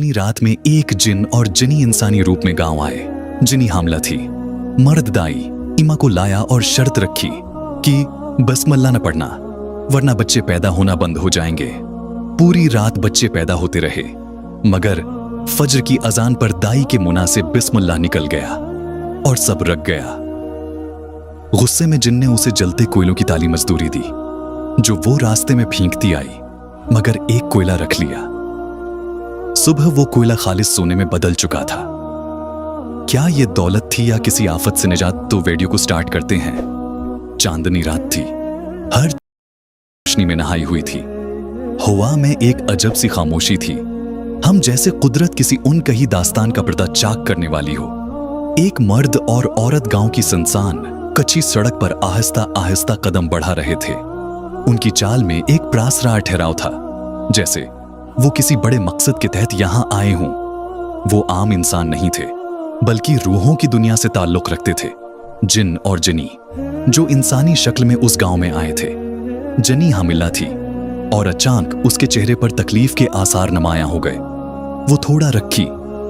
चांदनी रात में एक जिन और जिनी इंसानी रूप में गांव आए। जिनी हामला थी। मर्द दाई इमा को लाया और शर्त रखी कि बसमल्ला न पढ़ना वरना बच्चे पैदा होना बंद हो जाएंगे। पूरी रात बच्चे पैदा होते रहे, मगर फज्र की अजान पर दाई के मुंह से बिस्मिल्लाह निकल गया और सब रख गया। गुस्से में जिन ने उसे जलते कोयलों की ताली मजदूरी दी, जो वो रास्ते में फेंकती आई, मगर एक कोयला रख लिया। सुबह वो कोयला खालिस सोने में बदल चुका था। क्या ये दौलत थी या किसी आफत से निजात? तो वीडियो को स्टार्ट करते हैं। चांदनी रात थी। हर रोशनी में नहाई हुई थी। हवा में एक अजब सी खामोशी थी, हम जैसे कुदरत किसी उनकही दास्तान का पर्दा चाक करने वाली हो। एक मर्द और औरत गांव की सुनसान कच्ची सड़क पर आहिस्ता आहिस्ता कदम बढ़ा रहे थे। उनकी चाल में एक प्रासरार ठहराव था, जैसे वो किसी बड़े मकसद के तहत यहां आए हों। वो आम इंसान नहीं थे, बल्कि रूहों की दुनिया से ताल्लुक रखते थे। जिन और जिनी जो इंसानी शक्ल में उस गांव में आए थे। जनी हामिला थी और अचानक उसके चेहरे पर तकलीफ के आसार नुमायां हो गए। वो थोड़ा रखी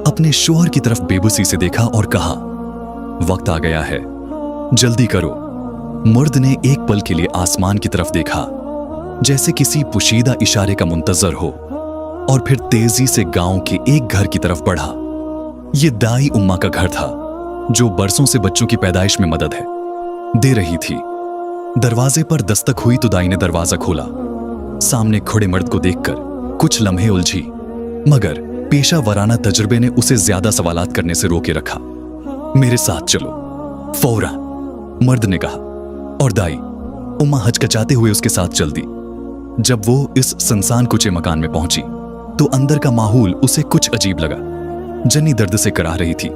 अपने शोहर की तरफ बेबसी से देखा और कहा, वक्त आ गया है, जल्दी करो। मर्द ने एक पल के लिए आसमान की तरफ देखा, जैसे किसी पुशीदा इशारे का मुंतजर हो, और फिर तेजी से गांव के एक घर की तरफ बढ़ा। ये दाई उम्मा का घर था, जो बरसों से बच्चों की पैदाइश में मदद दे रही थी। दरवाजे पर दस्तक हुई तो दाई ने दरवाजा खोला। सामने खड़े मर्द को देखकर कुछ लम्हे उलझी, मगर पेशा वराना तजुर्बे ने उसे ज्यादा सवालात करने से रोके रखा। मेरे साथ चलो, फौरन, मर्द ने कहा, और दाई उम्मा हचकचाते हुए उसके साथ चल दी। जब वो इस सुनसान कुचे मकान में पहुंची तो अंदर का माहौल उसे कुछ अजीब लगा। जनी दर्द से कराह रही थी,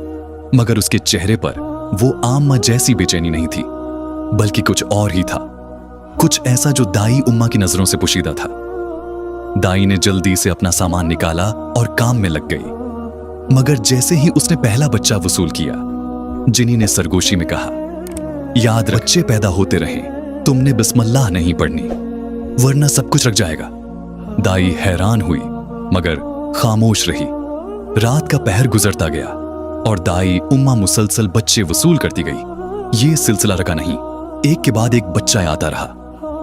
मगर उसके चेहरे पर वो आम मां जैसी बेचैनी नहीं थी, बल्कि कुछ और ही था, कुछ ऐसा जो दाई उम्मा की नजरों से पोशीदा था। दाई ने जल्दी से अपना सामान निकाला और काम में लग गई, मगर जैसे ही उसने पहला बच्चा वसूल किया, जिनी ने सरगोशी में कहा, याद रख, बच्चे पैदा होते रहे, तुमने बिस्मिल्लाह नहीं पढ़नी वरना सब कुछ रख जाएगा। दाई हैरान हुई, मगर खामोश रही। रात का पहर गुजरता गया और दाई उम्मा मुसलसल बच्चे वसूल करती गई। ये सिलसिला रका नहीं, एक के बाद एक बच्चा आता रहा।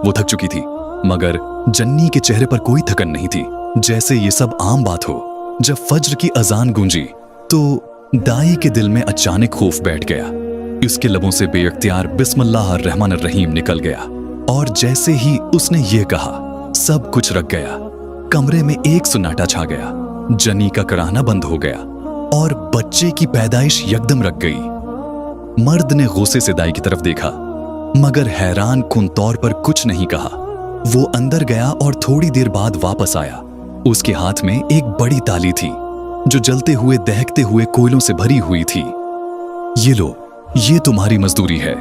वो थक चुकी थी, मगर जन्नी के चेहरे पर कोई थकन नहीं थी, जैसे ये सब आम बात हो। जब फज्र की अजान गूंजी तो दाई के दिल में अचानक खौफ बैठ गया। उसके लबों से बेअख्तियार बिस्मिल्लाहिर्रहमानिर्रहीम निकल गया, और जैसे ही उसने ये कहा, सब कुछ रख गया। कमरे में एक सन्नाटा छा गया। जनी का कराहना बंद हो गया और बच्चे की पैदाइश यकदम रख गई। मर्द ने गुस्से से दाई की तरफ देखा, मगर हैरान कुन तौर पर कुछ नहीं कहा। वो अंदर गया और थोड़ी देर बाद वापस आया। उसके हाथ में एक बड़ी ताली थी, जो जलते हुए दहकते हुए कोयलों से भरी हुई थी। ये लो, ये तुम्हारी मजदूरी है,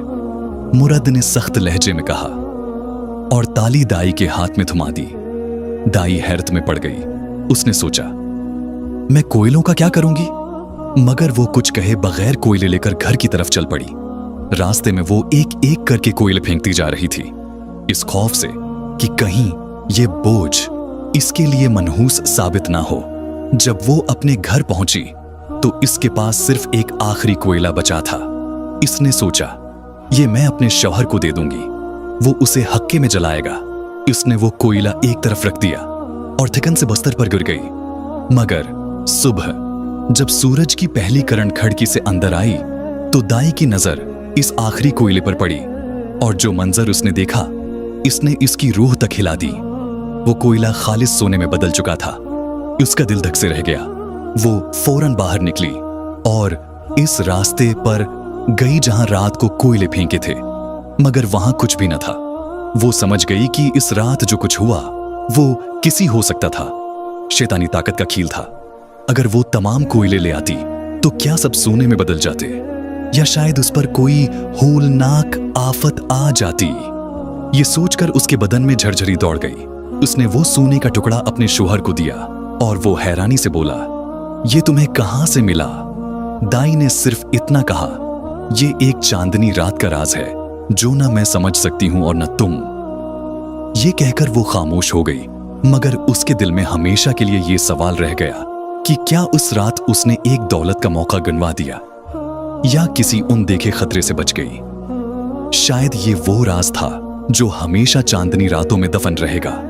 मुरद ने सख्त लहजे में कहा, और ताली दाई के हाथ में थमा दी। दाई हैरत में पड़ गई। उसने सोचा, मैं कोयलों का क्या करूंगी? मगर वो कुछ कहे बगैर कोयले लेकर घर की तरफ चल पड़ी। रास्ते में वो एक एक करके कोयले फेंकती जा रही थी, इस खौफ से कि कहीं ये बोझ इसके लिए मनहूस साबित ना हो। जब वो अपने घर पहुंची तो इसके पास सिर्फ एक आखिरी कोयला बचा था। इसने सोचा, ये मैं अपने शौहर को दे दूंगी, वो उसे हक्के में जलाएगा। इसने वो कोयला एक तरफ रख दिया और थकन से बस्तर पर गिर गई। मगर सुबह जब सूरज की पहली किरण खिड़की से अंदर आई तो दाई की नजर इस आखिरी कोयले पर पड़ी, और जो मंजर उसने देखा, इसने इसकी रूह तक हिला दी। वो कोयला खालिस सोने में बदल चुका था। उसका दिल धक से रह गया। वो फौरन बाहर निकली और इस रास्ते पर गई जहां रात को कोयले फेंके थे, मगर वहां कुछ भी न था। वो समझ गई कि इस रात जो कुछ हुआ वो किसी हो सकता था, शैतानी ताकत का खेल था। अगर वो तमाम कोयले ले आती तो क्या सब सोने में बदल जाते, या शायद उस पर कोई होलनाक आफत आ जाती। ये सोचकर उसके बदन में झरझरी दौड़ गई। उसने वो सोने का टुकड़ा अपने शोहर को दिया और वो हैरानी से बोला, ये तुम्हें कहां से मिला? दाई ने सिर्फ इतना कहा, ये एक चांदनी रात का राज है जो ना मैं समझ सकती हूं और न तुम। ये कहकर वो खामोश हो गई, मगर उसके दिल में हमेशा के लिए ये सवाल रह गया کہ کیا اس رات اس نے ایک دولت کا موقع گنوا دیا یا کسی ان دیکھے خطرے سے بچ گئی؟ شاید یہ وہ راز تھا جو ہمیشہ چاندنی راتوں میں دفن رہے گا۔